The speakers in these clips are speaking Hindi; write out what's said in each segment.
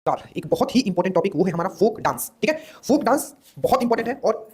नमस्कार। एक बहुत ही इंपॉर्टेंट टॉपिक वो है हमारा फोक डांस। ठीक है, फोक डांस बहुत इंपॉर्टेंट है और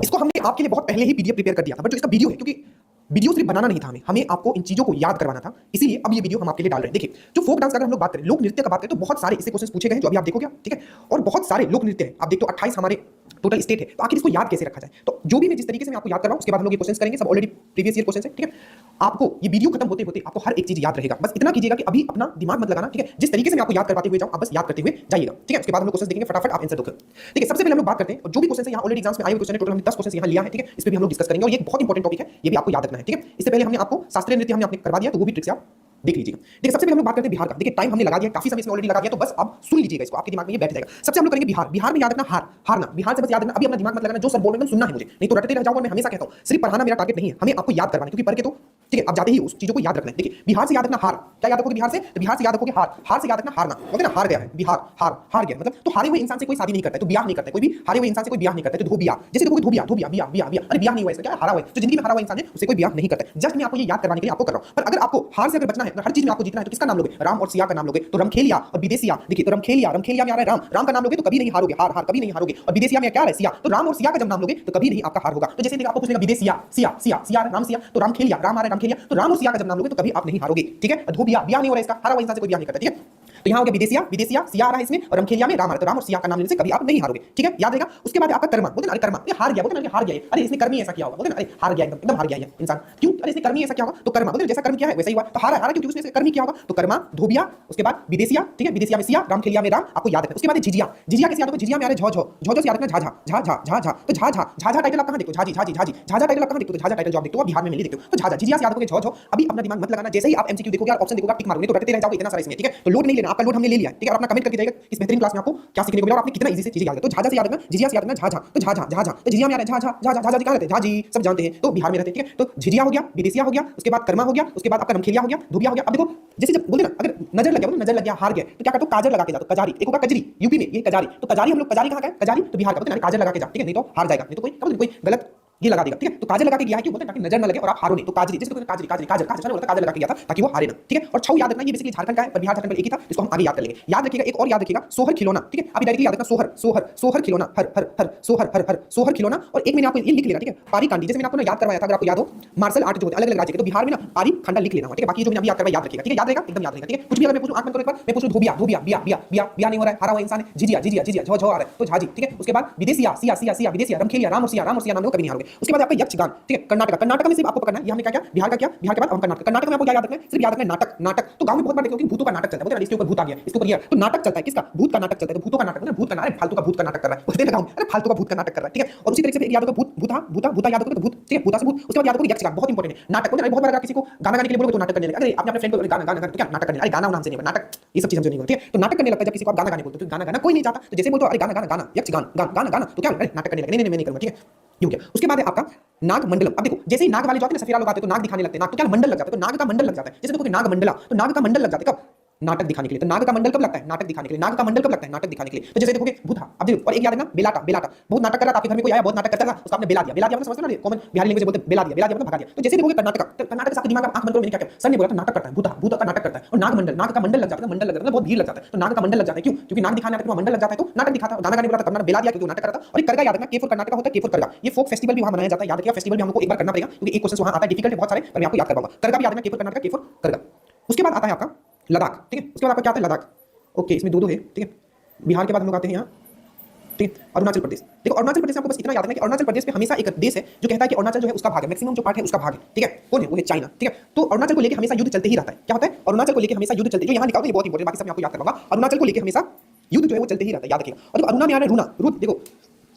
इसको हमने आपके लिए बहुत पहले ही पीडीएफ प्रिपेयर कर दिया था, बट जो इसका वीडियो है, क्योंकि वीडियो सिर्फ बनाना नहीं था, हमें आपको इन चीजों को याद करवाना था, इसीलिए अब ये वीडियो हम आपके लिए डाल रहे हैं। देखिए, जो फोक डांस का अगर हम लोग बात करें, लोक नृत्य का बात करें, तो बहुत सारे इससे क्वेश्चंस पूछे गए हैं जो अभी आप देखोगे। ठीक है, और बहुत सारे लोक नृत्य हैं, आप देखो 28 हमारे टोटल स्टेट है, तो आखिर इसको याद कैसे रखा जाए। तो जो भी मैं जिस तरीके से मैं आपको याद कर रहा हूं, उसके बाद हम लोग ये क्वेश्चंस करेंगे, सब ऑलरेडी प्रीवियस ईयर क्वेश्चंस है। ठीक है, आपको ये वीडियो खत्म होते होते आपको हर एक चीज याद रहेगा। बस इतना कीजिएगा कि अभी अपना दिमाग मत लगाना। ठीक है, जिस तरीके से मैं आपको याद करवाते हुए जाऊं, आप बस याद करते हुए जाइएगा। ठीक है, उसके बाद हम लोग क्वेश्चन देखेंगे, फटाफट आप आंसर दोगे। ठीक है, सबसे पहले हम लोग बात करते हैं जो भी क्वेश्चन है, यहाँ ऑलरेडी एग्जाम्स में आए हुए क्वेश्चन है, टोटल हमने 10 क्वेश्चन यहाँ लिया है। ठीक है, इस पर भी हम लोग डिस्कस करेंगे और ये बहुत इंपॉर्टेंट टॉपिक है, ये भी आपको याद रखना है। ठीक है, इससे पहले हमने आपको शास्त्रीय नृत्य हमने आपने करवा दिया, तो वो भी ट्रिक्स आप देख लीजिएगा। देखिए, सबसे पहले हम लोग बात करते हैं बिहार का। देखिए, टाइम हमने लगा दिया, काफी समय इसमें ऑलरेडी लगा दिया, तो बस आप सुन लीजिएगा इसको, आपके दिमाग में ये बैठ जाएगा। सबसे हम लोग करेंगे बिहार। बिहार में याद रखना हार, हारना, बिहार से बस याद रखना। अभी अपना दिमाग मत लगाना, जो सर बोल रहे हैं सुनना है मुझे, नहीं तो रटते रह जाऊंगा। मैं हमेशा कहता हूं, सिर्फ पढ़ाना मेरा टारगेट नहीं है, हमें आपको याद करवाना, क्योंकि पढ़ के तो ठीक है आप जाते ही उस चीजों को याद रखना है। देखिए, बिहार से याद रखना हार, क्या याद रखोगे बिहार से? तो बिहार से याद रखोगे हार, हार से याद रखना हारना, बोलते ना हार गया है, बिहार हार हार गया, मतलब तो हारे हुए इंसान से कोई शादी नहीं करता है, तो ब्याह नहीं करता है, कोई भी हारे हुए इंसान से कोई ब्याह नहीं करता है, तो धोबिया, जैसे देखोगे धोबिया, धोबिया, बिया बिया बिया, अरे ब्याह नहीं हुआ इसका, क्या हारा हुआ है, जो जिंदगी में हारा हुआ इंसान है उससे कोई ब्याह नहीं करता है। जस्ट मैं आपको ये याद करवाने के लिए आपको कर रहा हूं। पर अगर आपको हार से अगर बचना है, हर चीज में आपको जीतना है, तो किसका नाम लोगे? राम और सिया का नाम लोगे। तो रमखेलिया और विदेशिया, देखिए तो रमखेलिया, रमखेलिया में आ रहा है राम, राम का नाम लोगे तो कभी नहीं हारोगे, हार हार कभी नहीं हारोगे। और विदेशिया में क्या है? सिया, तो राम और सिया का जब नाम लोगे तो कभी नहीं आपका हार होगा। तो जैसे आपको पूछेगा विदेशिया, सिया सिया सिया राम सिया, तो रामखेलिया, राम आ रहा है रामखेलिया, तो राम और सिया का जब नाम लोगे तो कभी आप नहीं हारोगे। ठीक है, धोबिया, ब्याह नहीं हो रहा है इसका, हारा हुआ इंसान से कोई ब्याह नहीं करता। ठीक है, तो यहाँ हो गया विदेशिया, विदेशिया सिया आ रहा है इसमें, और रमखेलिया में राम आ रहा है, तो राम और सिया का नाम लेने से कभी आप नहीं हारोगे। ठीक है, याद रहेगा। उसके बाद आपका कर्मा, बोलते ना अरे कर्मा, ये हार गया, बोलते ना हार गया, अरे इसने कर्म ही ऐसा किया होगा, बोलते ना अरे हार गया, एकदम एकदम हार गया ये इंसान, क्यों? अरे इसने कर्म ही ऐसा किया होगा, तो कर्मा, बोलते जैसा कर्म किया है वैसा ही हुआ, तो हारा हारा क्योंकि उसने कर्म ही किया होगा। तो कर्मा, धोबिया, उसके बाद विदेशिया, ठीक है, विदेशिया में सिया, रामखेलिया में राम, आपको याद रखना। उसके बाद झिझिया, झिझिया कैसे याद होगा? झिझिया में आ रहा है झो झो, झो से याद रखना झाझा, झा झा झा, तो झाझा, झाझा टाइटल आप कहां देखते हो? झाजी झाजी झाजी, झाझा टाइटल आप कहां देखते हो? झाझा टाइटल जो आप देखते हो बिहार में मिली देखते हो, तो झाझा, झिझिया से याद होगा झो झो। अभी अपना दिमाग मत लगाना, जैसे ही आप एमसीक्यू देखोगे, ऑप्शन देखोगे, टिक मारोगे, तो रटते रह जाओगे इतना सारा इसमें। ठीक है, तो लोड नहीं लेना, आपका लोड हमने ले लिया। ठीक है, और अपना कमेंट करके जाइएगा इस बेहतरीन क्लास में आपको क्या सीखने को मिला और आपने कितना इजी से चीजें याद है। तो झाझा से याद रखना, झिझिया से याद रखना झाझा, तो झाझा झाझा, तो झिझिया में आ रहा है झाझा झाझा, झाझा जी कहां रहते हैं? झाजी, सब जानते हैं, तो बिहार में रहते हैं। ठीक है, तो झिझिया हो गया, विदेशिया हो गया, उसके बाद कर्मा हो गया, उसके बाद आपका रमखेलिया हो गया, धोबिया हो गया। अब देखो, जैसे जब बोलते ना अगर नजर लग गया, नजर लग गया, हार गया, तो क्या करते हो? काजल लगा के जाओ, कजारी, एक होगा कजरी, यूपी में ये कजारी, तो कजारी हम लोग, कजारी कहां का है? कजारी तो बिहार का, बोलते ना काजल लगा के जा। ठीक है, नहीं तो हार जाएगा, नहीं तो कोई गलत ये लगा देगा। ठीक है, तो काजल लगा के गया है, क्यों? बोलते हैं ताकि नजर न लगे और आप हारो नहीं। तो काजरी, जैसे काजरी काजरी काजल काजल बोलता काजल लगा के गया था ताकि वो हारे ना। ठीक है, और छौ याद रखना, ये बेसिकली झारखंड का है, पर बिहार झारखंड एक ही था, इसको हम आगे याद कर लेंगे। याद रखिएगा, एक और याद रखिएगा, सोहर खिलौना। ठीक है, अभी डायरेक्टली याद रखना, सोहर सोहर सोहर खिलौना, हर हर हर सोहर हर हर सोहर खिलौना। और एक मैंने आपको ये लिख लेगा। ठीक है, पारी कांडी, जैसे मैंने आपको याद करवाया था, अगर आपको याद हो मार्शल आर्ट जो होते हैं अलग अलग राज्य के, तो बिहार में ना पारी खंडा लिख लेना। ठीक है, बाकी जो मैंने अभी याद करवाया याद रखिएगा। ठीक है, याद रहेगा, एकदम याद रहेगा। ठीक है, कुछ भी अगर मैं पूछूं, आंख बंद करो एक बार, मैं पूछूं धोबिया, धोबिया, बिया बिया बिया बिया नहीं हो रहा है, हारा हुआ इंसान है, झिझिया झिझिया झिझिया, झो झो आ रहा है, तो झाजी। ठीक है, उसके बाद विदेशिया, सिया सिया सिया, विदेशिया, रमखेलिया, राम और सिया नाम लो, कभी नहीं हारोगे। उसके बाद आपका यक्षगान। ठीक है, कर्नाटक, कर्नाटक में सिर्फ आपको पकड़ना है, ये हमने क्या किया, बिहार का क्या, बिहार के बाद हम कर्नाटक, कर्नाटक में आपको क्या याद रखना है? सिर्फ याद रखना है नाटक, नाटक। तो गांव में बहुत बार देखो कि भूतों का नाटक चलता है, बोलते हैं इसके ऊपर भूत आ गया, इसके ऊपर ये, तो नाटक चलता है, किसका? भूत का नाटक चलता है, तो भूतों का नाटक, भूत का नाटक, फालतू का भूत का नाटक कर रहा है, बोलते हैं गांव में, अरे फालतू का भूत का नाटक कर रहा है। ठीक है, और उसी तरीके से याद होगा भूत, भूता भूता भूता याद होगा, तो भूत, ठीक है, भूता से भूत। उसके बाद याद होगा यक्षगान, बहुत इंपॉर्टेंट है। नाटक, बोलते हैं बहुत बार अगर किसी को गाना गाने के लिए बोलोगे तो नाटक करने लगेगा। अरे आपने अपने फ्रेंड को गाना गाना, तो क्या नाटक करने? अरे गाना नाम से नहीं, नाटक, ये सब चीजें जो नहीं होती है, तो नाटक करने लगता है जब किसी को आप गाना गाने बोलते हो, तो गाना गाना कोई नहीं चाहता, तो जैसे बोलते हो अरे गाना गाना गाना, यक्षगान गाना गाना गाना, तो क्या अरे नाटक करने लगे, नहीं नहीं मैं नहीं करूंगा। ठीक है, यूं क्या। उसके बाद है आपका नाग मंडलम। अब देखो, जैसे ही नाग वाले जो आते हैं ना, सफेरा लोग आते हैं तो नाग दिखाने लगते हैं, नाग तो क्या मंडल लग जाता है, तो नाग का मंडल लग जाता है। जैसे देखो नाग मंडला, तो नाग का मंडल लग जाता है कब? नाटक दिखाने के लिए। तो नाग का मंडल कब लगता है? नाटक दिखाने के लिए। नाग का मंडल कब लगता है? नाटक दिखाने के लिए। तो जैसे देखोगे भूथा, अब देखो, और एक याद है ना बेलाटा, बेलाटा बहुत नाटक कर रहा था, आपके घर में कोई आया बहुत नाटक करता था, उसको आपने बेला दिया, बेला दिया मतलब समझते हो ना, कॉमन बिहारी लैंग्वेज बोलते हैं बेला दिया, बेला दिया मतलब भगा दिया। तो जैसे देखोगे कर्नाटक, तो कर्नाटक से आपके दिमाग में आंख बंद करो, मैंने क्या किया, सर ने बोला था नाटक करता है, भूता, भूता का नाटक करता है। और नाग मंडल, नाग का मंडल लग जाता है, मंडल लग जाता है, बहुत भीड़ लग जाता है, तो नाग का मंडल लग जाता है, क्यों? क्योंकि नाग दिखाने आता है, मंडल लग जाता है, तो नाटक दिखाता है। गाना गाने बोला था, कर्नाटक बेला दिया, क्योंकि वो नाटक करता है। और एक करगा याद रखना, केफुर कर्नाटक होता है, केफुर करगा, ये फोक फेस्टिवल भी वहां मनाया जाता है, याद रखिएगा। फेस्टिवल भी हमको एक बार करना पड़ेगा, क्योंकि एक क्वेश्चन वहां आता है, डिफिकल्ट है बहुत सारे, पर मैं आपको याद करवाऊंगा। करगा भी याद रखना, केफुर कर्नाटक, केफुर करगा। उसके बाद आता है आपका लद्दाख। ठीक है, उसके बाद आपका क्या आता है? लद्दाख। ओके, इसमें दो है। ठीक है, बिहार के बाद हम लोग आते हैं यहाँ, ठीक है, अरुणाचल प्रदेश। देखो अरुणाचल प्रदेश आपको बस इतना याद रखना कि अरुणाचल प्रदेश में हमेशा एक देश है जो कहता है कि अरुणाचल जो है उसका भाग है, मैक्सिमम जो पार्ट है उसका भाग है। ठीक है, कौन है? वो है चाइना। ठीक है, तो अरुणाचल को लेकर हमेशा युद्ध चलते ही रहता है। क्या होता है? अरुणाचल को लेकर हमेशा युद्ध चलते, जो यहाँ लिखा होता है बहुत इंपॉर्टेंट, बाकी सब मैं आपको याद करवाऊंगा। अरुणाचल को लेकर हमेशा युद्ध जो है वो चलते ही रहता है, याद रखिएगा। और देखो अरुणा में आ रहा है रूना, रुद, देखो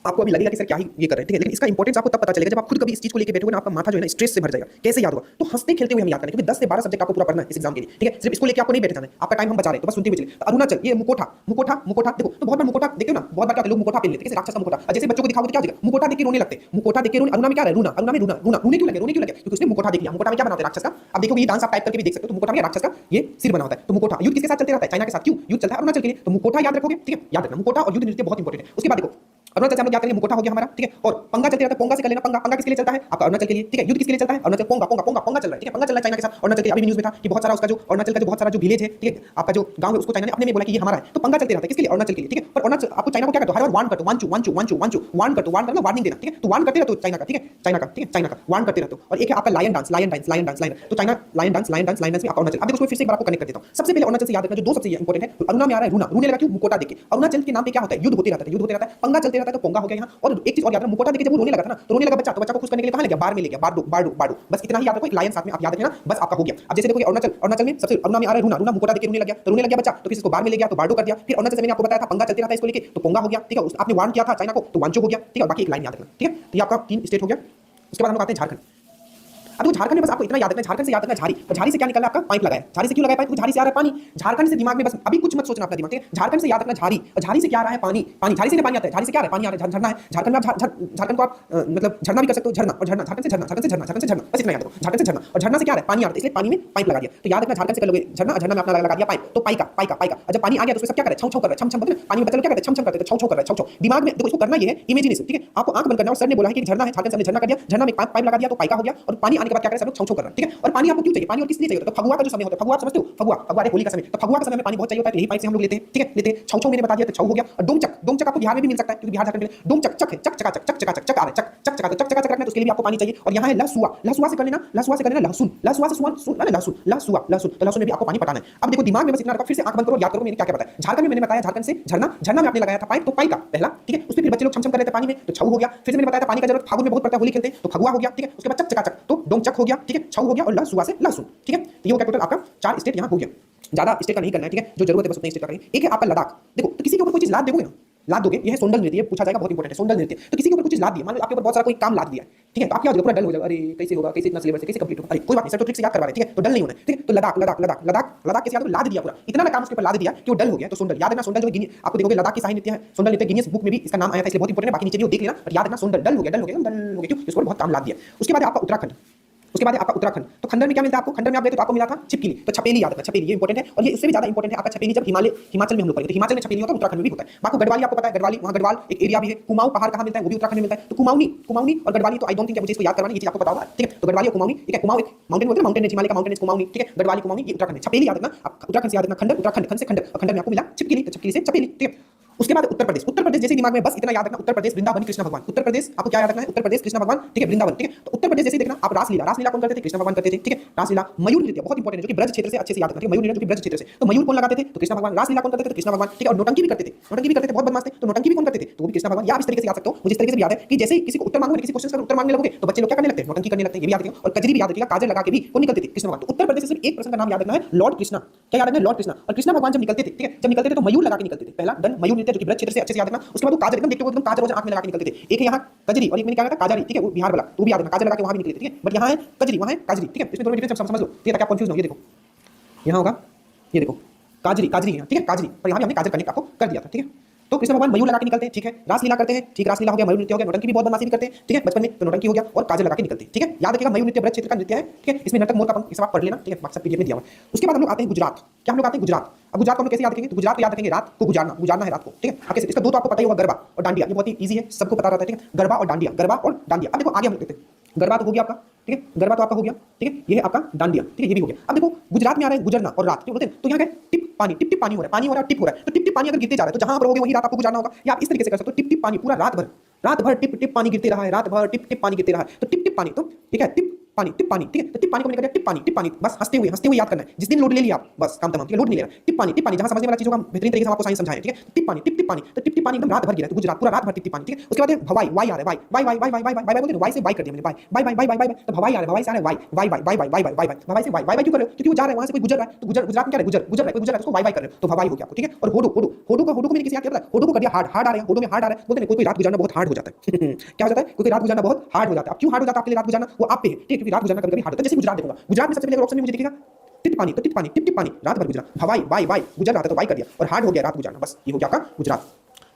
आपको अभी लगेगा कि सर क्या ही ये कर रहे हैं, ठीक है, लेकिन इसका इंपॉर्टेंस आपको तब पता चलेगा जब आप खुद कभी इस चीज को लेकर बैठोगे ना, आपका माथा जो है ना स्ट्रेस से भर जाएगा। कैसे याद होगा? तो हंसते खेलते हुए हम याद करें, क्योंकि 10 से 12 सब्जेक्ट आपको पूरा पढ़ना है इस एग्जाम के लिए। ठीक है, सिर्फ इसको लेकर आपको नहीं बैठे जाना है, आपका टाइम हम बचा रहे हैं, तो बस सुनते हुए चलिए। तो अरुणाचल, ये मुकोटा, मुकोटा, मुकोटा, देखो तो बहुत बार मुकोटा देखते हो ना, बहुत बार क्या लोग मुकोटा पहन लेते हैं, राक्षस का मुकोटा। और जैसे बच्चों को दिखाओगे तो क्या होगा? मुकोटा देख के रोने लगते हैं, मुकोटा देख के रोने। अरुणा में क्या है? रूना, अरुणा में रूना, रूना, रोने क्यों लगे? रोने क्यों लगे? क्योंकि उसने मुकोटा देख लिया। मुकोटा में क्या बनाते हैं? राक्षस का। अब देखोगे ये डांस आप टाइप करके भी देख सकते हो, तो मुकोटा में राक्षस का ये सिर बना होता है। तो मुकोटा युद्ध किसके साथ चलते रहता है? चाइना के साथ। क्यों युद्ध चलता है? अरुणाचल के लिए। तो मुकोटा याद रखोगे। ठीक है, याद रखना मुकोटा और युद्ध नृत्य बहुत इंपॉर्टेंट है। उसके बाद देखो अरुणाचल से हम लोग याद करेंगे मुकोटा हो गया हमारा, ठीक है। और पंगा चलते रहता है, पोंगा से कर लेना। पंगा पंगा किसके लिए चलता है? आपका अरुणाचल के लिए, ठीक है। युद्ध किसके लिए चलता है? अरुणाचल पोंगा पोंगा पोंगा पोंगा चल रहा है, ठीक है। पंगा चल रहा है चाइना के साथ अरुणाचल के। अभी न्यूज़ में था कि बहुत सारा उसका जो अरुणाचल का जो बहुत सारा जो विलेज है, ठीक है, आपका जो गांव है उसको चाइना ने अपने में बोला कि ये हमारा है। तो पंगा चलते रहता है किसके लिए? अरुणाचल के लिए, ठीक है। पर अरुणाचल आपको चाइना को क्या करते हो? हर बार वार्न करते हो, वांचू वांचू वांचू वांचू वार्न करते हो, वार्न करना वार्निंग देना, ठीक है। तो वार्न करते रहते हो चाइना का, ठीक है, चाइना का, ठीक है, चाइना का वार्न करते रहते हो। और एक है आपका lion dance, lion dance, lion dance, lion. तो China lion dance, lion dance, lion dance में आपका अरुणाचल। अब देखो उसमें फिर से एक बार आपको कनेक्ट कर देता हूं। सबसे पहले अरुणाचल से याद रखना जो दो सबसे इंपॉर्टेंट है। तो अरुणा में आ रहा है रूना, रूने लगा क्यों? मुकोटा देके। अरुणाचल के नाम पे क्या होता है? युद्ध होते रहता है, युद्ध होते रहता है, पंगा चलते रहता है, तो पोंगा हो गया यहाँ। और एक चीज और याद रखना, मुकोटा देके जब वो रोने लगा था ना, तो रोने लगा बच्चा, तो बच्चा को खुश करने के लिए कहां ले गया? बार में ले गया, बारडू बारडू बारडू। बस इतना ही याद रखो, एक लायन साथ में आप याद रखना, बस आपका हो गया। अब जैसे देखो अरुणाचल, अरुणाचल में सबसे अरुणा में आ रहा है रूना, रूना मुकोटा देके रोने लग गया, तो रोने लग गया बच्चा, तो किसी को बार में ले गया तो बारडू कर दिया। फिर अरुणाचल से मैंने आपको बताया था पंगा चलते रहता है इसको लेके, तो पोंगा हो गया, ठीक है। आपने वार्न किया था चाइना को, तो वांचो हो गया, ठीक है। और बाकी एक लाइन याद रखना, ठीक है। तो ये आपका 3 स्टेट हो गया। उसके बाद हम लोग आते हैं झारखंड। अब तो झारखंड में बस आपको इतना याद रखना, झारखंड से याद रखना झारी। और झारी से क्या निकला? आपका पाइप लगाया। झारी से क्यों लगाया पाइप? क्योंकि झारी से आ रहा है पानी। झारखंड से दिमाग में बस अभी कुछ मत सोचना अपना दिमाग, ठीक है। झारखंड से याद रखना झारी, और झारी से क्या आ रहा है? पानी। पानी झारी से पानी आता है, झारी से क्या आ रहा है? पानी आ रहा है, झरना है। झारखंड में आप झारखंड को आप मतलब झरना भी कर सकते हो, झरना। और झरना झारखंड से झरना, झारखंड से झरना, झारखंड से झरना, बस इतना याद रखो, झारखंड से झरना। और झरना से क्या आ रहा है? पानी आ रहा है, इसलिए पानी में पाइप लगा दिया। तो याद रखना झारखंड से कर लोगे झरना, झरना में अपना लगा दिया पाइप, तो पाइका पाइका पाइका। और जब पानी आ गया तो उसमें सब क्या कर रहा है? छौ छौ कर रहा है, छम छम बोलते हैं पानी में, बच्चे लोग क्या करते हैं? छम छम करते हैं, छौ छौ कर रहा है, छौ छौ। दिमाग में देखो इसको करना ये है इमेजिनेशन, ठीक है। आपको आंख बंद करना है और सर ने बोला है कि झरना है, झारखंड से हमने झरना कर दिया, झरना में पाइप लगा दिया तो पाइका हो गया। और पानी आने के बाद क्या करे? सब लोग छौ छौ कर रहा है, ठीक है। और पानी आपको क्यों चाहिए? पानी और किस लिए चाहिए? तो फगुआ का जो समय होता है, फगुआ समझते हो? फगुआ, फगुआ होली का समय, तो फगुआ का समय में पानी बहुत चाहिए होता है, तो यही पाइप से हम लोग लेते हैं, ठीक है, लेते हैं। छौ छौ मैंने बता दिया, तो छौ हो गया। और डोमचक, डोमचक आपको बिहार में भी मिल सकता है, क्योंकि बिहार झारखंड में डोमचक चक है, चक चका चक, चक चका चक, चक आ रहा है, चक चक चका चक चका चक रखना है, तो उसके लिए भी आपको पानी चाहिए। और यहाँ है लहसुआ, लहसुआ से कर लेना, लहसुआ से कर लेना लहसुन, लहसुआ से सुन सुन लहसुन, लहसुआ लहसुन, तो लहसुन में भी आपको पानी पटाना है। अब देखो दिमाग में बस इतना रखो, फिर से आंख बंद करो, याद करो मैंने क्या क्या बताया। झारखंड में मैंने बताया झारखंड से झरना, झरना में आपने लगाया था पाइप, तो पाइका पहला, ठीक है। उसमें फिर बच्चे लोग छम छम कर रहे थे पानी में, तो छौ हो गया। फिर से मैंने बताया था पानी का जरूरत फागुन में बहुत पड़ता है, होली खेलते हैं, तो फगुआ हो गया, ठीक है। उसके बाद चक चका चक, तो डोमचक हो गया, ठीक है, छौ हो गया। और लहसुआ से लहसुन, ठीक है। तो ये हो गया टोटल आपका 4 स्टेट यहाँ हो गया। ज्यादा स्टेट का नहीं करना है, ठीक है। जो जरूरत है बस उतने स्टेट का करेंगे। एक है आपका लद्दाख। देखो तो किसी के ऊपर कोई चीज लाद दोगे ना, लाद दोगे, ये है सोंडल नृत्य, पूछा जाएगा, बहुत इंपॉर्टेंट है सोंडल नृत्य। तो किसी के ऊपर कुछ चीज लाद दी, मान लो आपके ऊपर बहुत सारा कोई काम लाद दिया, ठीक है, तो आप क्या हो जाएगा? पूरा डल हो जाएगा, अरे कैसे होगा, कैसे इतना सिलेबस है, कैसे कंप्लीट होगा, अरे कोई बात नहीं सर, तो ट्रिक से याद करवा रहे हैं, ठीक है। तो डल नहीं होना है, ठीक है। तो लद्दाख, लद्दाख, लद्दाख, लद्दाख, लद्दाख कैसे याद होगा? लाद दिया पूरा, इतना ना काम उसके ऊपर लाद दिया कि वो डल हो गया, तो सोंडल याद रखना। सोंडल जो है आपको देखोगे लद्दाख की शाही नृत्य है, सोंडल नृत्य गिनीज बुक में भी इसका नाम आया था, इसलिए बहुत इंपॉर्टेंट है। बाकी नीचे भी वो देख लेना, और याद रखना सोंडल, डल हो गया, डल हो गया, डल हो गया, क्यों? इसको बहुत काम लाद दिया। उसके बाद आपका उत्तराखंड, उसके बाद आपका उत्तराखंड। तो खंडर में क्या मिलता है आपको? खंडर में आप देखो तो आपको मिला था छिपकली, तो छपेली याद रखना, छपेली ये इंपॉर्टेंट है। और ये उससे भी ज्यादा इंपॉर्टेंट है आपका छपेली जब हिमाचल में हम लोग पढ़े, तो हिमाचल में छपेली होता है, उत्तराखंड में भी होता है। बाकी गढ़वाली आपको पता है, गढ़वाली, वहां गढ़वाल एक एरिया भी है। कुमाऊं पहाड़ कहां मिलता है? वो भी उत्तराखंड में मिलता है। तो कुमाऊनी, कुमाऊनी और गढ़वाली, तो आई डोंट थिंक मुझे इसको याद करवाना, ये चीज आपको पता होगा, ठीक है। तो गढ़वाली और कुमाऊनी, ठीक है। कुमाऊं एक माउंटेन बोलते हैं, माउंटेन है, हिमालय का माउंटेन है कुमाऊनी, ठीक है। गढ़वाली कुमाऊनी ये उत्तराखंड है। छपेली याद रखना, उत्तराखंड से याद रखना खंडर, उत्तराखंड, खंड से खंडर, और खंडर में आपको मिला छिपकली, तो छिपकली से छपेली, ठीक है। उसके बाद उत्तर प्रदेश, उत्तर प्रदेश जैसे दिमाग में बस इतना याद रखना, उत्तर प्रदेश वृंदावन कृष्ण भगवान। उत्तर प्रदेश आपको क्या याद रखना है? उत्तर प्रदेश कृष्ण भगवान, ठीक है, वृंदावन, ठीक है। तो उत्तर प्रदेश जैसे देखना आप रासलीला, रासलीला कौन करते थे? कृष्ण भगवान करते थे, ठीक है। रासलीला, मयूर नृत्य बहुत इंपॉर्टेंट है, जो कि ब्रज क्षेत्र से अच्छे से याद रखना, ठीक है। मयूर नृत्य जो कि ब्रज क्षेत्र से, तो मयूर कौन लगाते थे? तो कृष्ण भगवान। रासलीला कौन करते थे? तो कृष्ण भगवान, ठीक है। और नौटंकी भी करते थे, नौटंकी भी करते थे, बहुत बदमाश थे, तो नौटंकी भी कौन करते थे? तो वो भी कृष्ण भगवान। या आप इस तरीके से याद सकते हो, मुझे इस तरीके से याद है कि जैसे किसी को उत्तर मांगोगे, किसी क्वेश्चन का उत्तर मांगने लगोगे, तो बच्चे लोग क्या करने लगते हैं? नौटंकी करने लगते हैं, ये भी याद रखिएगा। और कजरी भी याद रखिएगा, काजल लगा के भी कौन निकलते थे? कृष्ण भगवान। तो उत्तर प्रदेश से सिर्फ एक पर्सन का नाम याद रखना है, लॉर्ड कृष्णा। क्या याद रखना है? लॉर्ड कृष्णा। और कृष्ण भगवान जब निकलते थे, ठीक है, जब निकलते थे तो मयूर लगा के निकलते थे, पहला डन, मयूर नृत्य जो कि ब्रज क्षेत्र से अच्छे से याद रखना। उसके बाद वो काजल, एकदम देखते हो एकदम काजल रोज आंख में लगा के निकलते थे। एक है यहाँ कजरी, और एक मैंने क्या कहा था? काजरी, ठीक है, वो बिहार वाला, तो भी याद रखना, काजल लगा के वहां भी निकलते थे, ठीक है। बट यहाँ है कजरी, वहां है काजरी, ठीक है। इसमें दोनों डिफरेंस समझ लो, ठीक है, ताकि आप कंफ्यूज ना हो। ये देखो यहाँ होगा, ये देखो काजरी, काजरी है, ठीक है, काजरी, और यहाँ भी हमने काजल कनेक्ट आपको कर दिया था, ठीक है। तो कृष्ण भगवान मयूर लगा के निकलते हैं, ठीक है। रासलीला करते हैं, ठीक, रासलीला हो गया, मयूर नृत्य हो गया, नौटंकी भी बहुत बदमाशी भी करते हैं, ठीक है, बचपन में तो नौटंकी हो गया, और काजल लगा के निकलते हैं, ठीक है। याद रखिएगा मयूर नृत्य ब्रज क्षेत्र का नृत्य है, ठीक है। इसमें नाटक मोर का पंख, ये सब आप पढ़ लेना, ठीक है, मकसद पीडीएफ में दिया हुआ है। उसके बाद हम लोग आते हैं गुजरात। क्या हम लोग आते हैं? गुजरात। अब गुजरात को हम लोग कैसे याद रखेंगे? तो गुजरात को याद रखेंगे रात को गुजारना, गुजारना है रात को, ठीक है। आपके इसका दो तो आपको पता ही होगा, गरबा और डांडिया, ये बहुत ही ईजी है, सबको पता रहता है, ठीक है। गरबा और डांडिया, गरबा और डांडिया। अब देखो आगे हम लोग देखते हैं, गरबा तो हो गया आपका, ठीक है, गरबा तो आपका हो गया, ठीक है। ये है आपका डांडिया, ठीक है, ये भी हो गया। अब देखो गुजरात में आ रहा है गुजरना और रात, क्यों बोलते हैं? तो यहाँ क्या टिप पानी, टिप टिप पानी हो रहा है, पानी हो रहा है, टिप हो रहा है, तो टिप टिप पानी अगर गिरते जा रहा है, तो जहां पर रहोगे वहीं रात आपको गुजारना होगा। या आप इस तरीके से कर सकते हो, टिप टिप पानी पूरा रात भर, रात भर टिप टिप पानी गिरते रहा है, रात भर टिप टिप पानी गिरते रहा है, तो टिप टिप पानी, तो ठीक है, टिप पानी, टिप पानी, ठीक है। तो टिप पानी को मैंने कहा टिप पानी, टिप पानी, बस हंसते हुए याद करना है। जिस दिन लोड ले लिया आप, बस काम तमाम, ठीक है, लोड नहीं लेना। टिप पानी, टिप पानी, जहां समझने वाला चीज होगा बेहतरीन तरीके से आपको साइंस समझाएं, ठीक है। टिप पानी, टिप टिप पानी, तो टिप टिप पानी एकदम रात भर गिरा, तो गुजरात पूरा रात भर टिप टिप पानी, ठीक है। उसके बाद भवाई, वाई आ रहा है, Y Y Y Y Y Y बोलते हैं, वाई से वाई कर दिया मैंने, Y Y Y Y Y Y, तो भवाई आ रहा है, भवाई से आ रहा है Y Y Y Y Y Y Y Y, भवाई से वाई वाई क्यों कर रहे हो? क्योंकि वो जा रहा है, वहां से कोई गुजर रहा है, तो गुजरात में क्या है? गुजर रहा है, कोई गुजर रहा है, उसको वाई वाई कर रहे हो, तो भवाई हो गया आपको, ठीक है। और होडो, होडो को मैंने किसी याद किया था, होडो को कर दिया हार्ड, हार्ड आ रहा है, होडो में हार्ड आ रहा है, बोलते हैं कोई रात गुजारना बहुत हार्ड हो जाता है। क्या हो जाता है? कोई रात गुजारना बहुत हार्ड हो जाता है। अब क्यों हार्ड हो जाता है आपके लिए रात गुजारना? वो आप पे है, ठीक है, क्योंकि रात गुजारना कभी-कभी हार्ड होता है। जैसे गुजरात देखूंगा, गुजरात में सबसे पहले ऑप्शन में मुझे दिखेगा टिप पानी, तो टिप पानी, टिप टिप पानी, रात भर गुजरा, भवाई वाई वाई, गुजर रहा था तो वाई कर दिया, और हार्ड हो गया रात गुजारना, बस ये हो गया आपका गुजरात।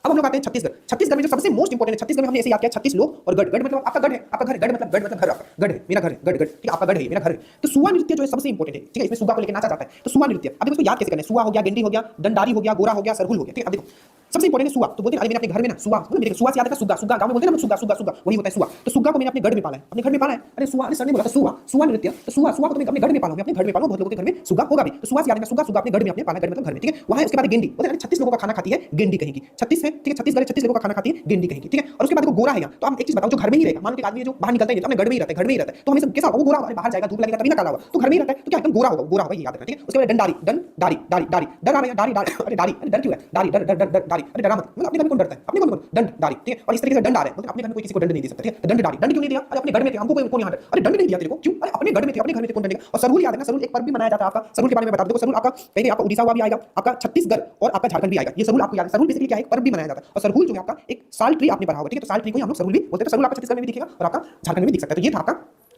अब हम लोग आते हैं छत्तीसगढ़। छत्तीसगढ़ में जो सबसे मोस्ट इंपोर्टेंट है, छत्तीसगढ़ में हमने ऐसे याद किया 36 लोग और गढ़, गढ़ मतलब आपका गढ़ है, आपका घर, गढ़ मतलब घर आपका, गढ़ है, मेरा घर है, गढ़, ठीक है, आपका गढ़ है, मेरा घर है। तो सुआ नृत्य जो है सबसे इंपोर्टेंट है, ठीक है, इसमें सुगा को लेकर नाचा जाता है, तो सुआ नृत्य। अब देखो याद कैसे करना है, सुआ हो गया, गेंडी हो गया, दंडारी हो गया, गोरा हो गया, सरहुल हो गया, ठीक है। अब देखो सबसे इंपॉर्टेंट है सुगा। तो बोलते हैं अरे मैंने अपने घर में ना सुगा, मतलब मेरे सुगा से याद है सुगा, सुगा गांव में बोलते हैं ना सुगा, सुगा, सुगा वही होता है सुगा। तो सुगा को मैंने अपने घर में पाला है, अपने घर में पाला है। अरे सुगा, अरे सर ने बोला था सुगा, सुगा नृत्य, तो सुगा, सुगा को मैं अपने घर में पाला हूं, मैं अपने घर में पाला हूं, बहुत लोगों के घर में सुगा होगा भी। तो सुगा से याद है सुगा, सुगा अपने घर में अपने पाला, घर मतलब घर में, ठीक है। वहां उसके बाद गेंडी, बोलते हैं 36 लोगों का खाना खाती है गेंडी कहीं की, 36 है, ठीक है, छत्तीसगढ़ 36 लोगों का खाना खाती है गेंडी कहीं की, ठीक है। और उसके बाद देखो गोरा है। तो हम एक चीज बताओ, जो घर में ही रहेगा, मान लो एक आदमी जो बाहर निकलता ही नहीं, तो अपने घर में ही रहता है, घर में ही रहता है, तो हमें कैसा होगा, वो गोरा होगा, बाहर जाएगा धूप लगेगा तभी ना काला होगा, तो घर में ही रहता है तो क्या एकदम गोरा होगा, गोरा होगा, ये याद रखना, ठीक है। उसके बाद डंडारी, डन डारी, डारी डारी, डर आ रहा है, डारी डारी, अरे डारी, अरे डर क्यों है, डारी डर डर डर डारी, अरे डरा मत, मतलब अपने घर में कौन डरता है, अपने घर में कौन, डंड डारी, ठीक है। और इस तरीके से डंड आ रहा है, मतलब अपने घर में कोई किसी को दंड नहीं दे सकता, ठीक है। तो डंड डारी, दंड क्यों नहीं दिया, अरे अपने घर में थे, हमको कौन यहाँ, अरे दंड नहीं दिया तेरे को, क्यों, अरे अपने घर में थे, अपने घर में थे, कौन दंड देगा। और सरहुल याद है ना, सरहुल एक पर्व भी मनाया जाता है आपका, सरहुल के बारे में बता दो। सरहुल आपका कहीं आपका उड़ीसा हुआ भी आएगा, आपका छत्तीसगढ़ और आपका झारखंड भी आएगा, ये सरहुल आपको याद है। सरहुल बेसिकली क्या है, एक पर्व भी मनाया जाता है। और सरहुल जो है आपका एक साल ट्री आपने पढ़ा होगा, ठीक है। तो साल ट्री को हम लोग सरहुल भी बोलते हैं। सरहुल आपका छत्तीसगढ़ में भी दिखेगा और आपका झारखंड में भी दिख सकता है। तो ये था आपका